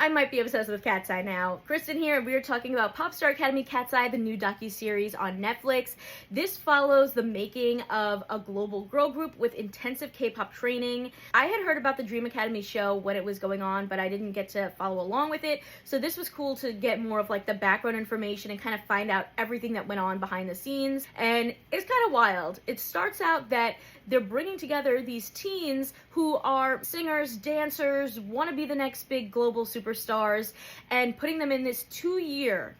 I might be obsessed with Katseye now. Kristen here, and we are talking about Pop Star Academy Katseye, the new docuseries on Netflix. This follows the making of a global girl group with intensive K-pop training. I had heard about the Dream Academy show when it was going on, but I didn't get to follow along with it, so this was cool to get more of like the background information and kind of find out everything that went on behind the scenes, and it's kind of wild. It starts out that they're bringing together these teens who are singers, dancers, want to be the next big global superstars, and putting them in this two-year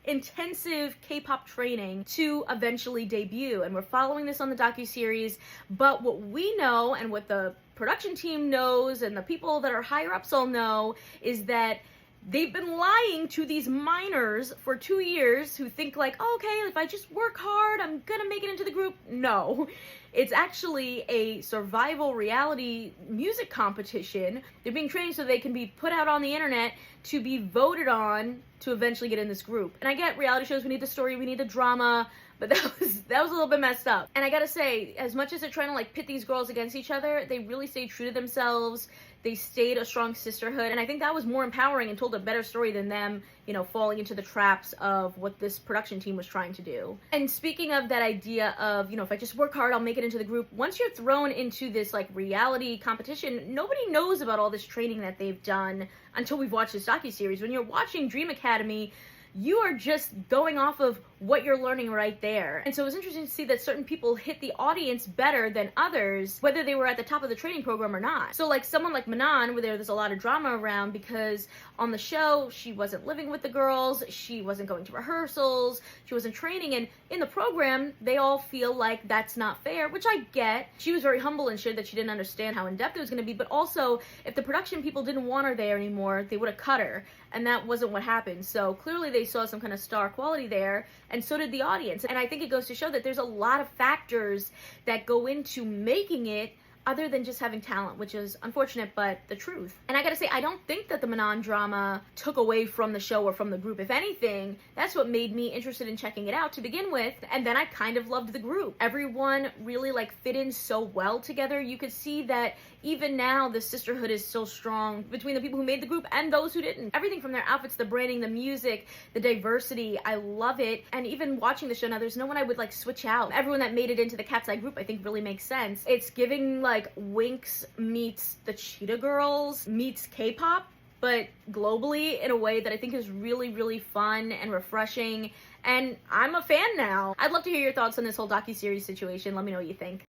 intensive K-pop training to eventually debut. And we're following this on the docuseries, but what we know and what the production team knows and the people that are higher ups all know is that they've been lying to these minors for 2 years who think like, oh, okay, if I just work hard, I'm gonna make it into the group. No, it's actually a survival reality music competition. They're being trained so they can be put out on the internet to be voted on to eventually get in this group. And I get reality shows, we need the story, we need the drama, but that was a little bit messed up. And I gotta say, as much as they're trying to like pit these girls against each other, they really stayed true to themselves. They stayed a strong sisterhood, and I think that was more empowering and told a better story than them, you know, falling into the traps of what this production team was trying to do. And speaking of that idea of, you know, if I just work hard, I'll make it into the group, once you're thrown into this like reality competition, nobody knows about all this training that they've done until we've watched this docuseries. When you're watching Dream Academy, you are just going off of what you're learning right there. And so it was interesting to see that certain people hit the audience better than others, whether they were at the top of the training program or not. So like someone like Manon, where there's a lot of drama around because on the show, she wasn't living with the girls, she wasn't going to rehearsals, she wasn't training, and in the program, they all feel like that's not fair, which I get. She was very humble and shared that she didn't understand how in-depth it was gonna be, but also, if the production people didn't want her there anymore, they would have cut her, and that wasn't what happened. So clearly they saw some kind of star quality there, and so did the audience. And I think it goes to show that there's a lot of factors that go into making it other than just having talent, which is unfortunate, but the truth. And I gotta say, I don't think that the Manon drama took away from the show or from the group. If anything, that's what made me interested in checking it out to begin with, and then I kind of loved the group. Everyone really like fit in so well together. You could see that even now the sisterhood is so strong between the people who made the group and those who didn't. Everything from their outfits, the branding, the music, the diversity, I love it. And even watching the show now, there's no one I would like switch out. Everyone that made it into the Katseye group I think really makes sense. It's giving like Winx meets the Cheetah Girls meets K-pop, but globally in a way that I think is really, really fun and refreshing. And I'm a fan now. I'd love to hear your thoughts on this whole docuseries situation. Let me know what you think.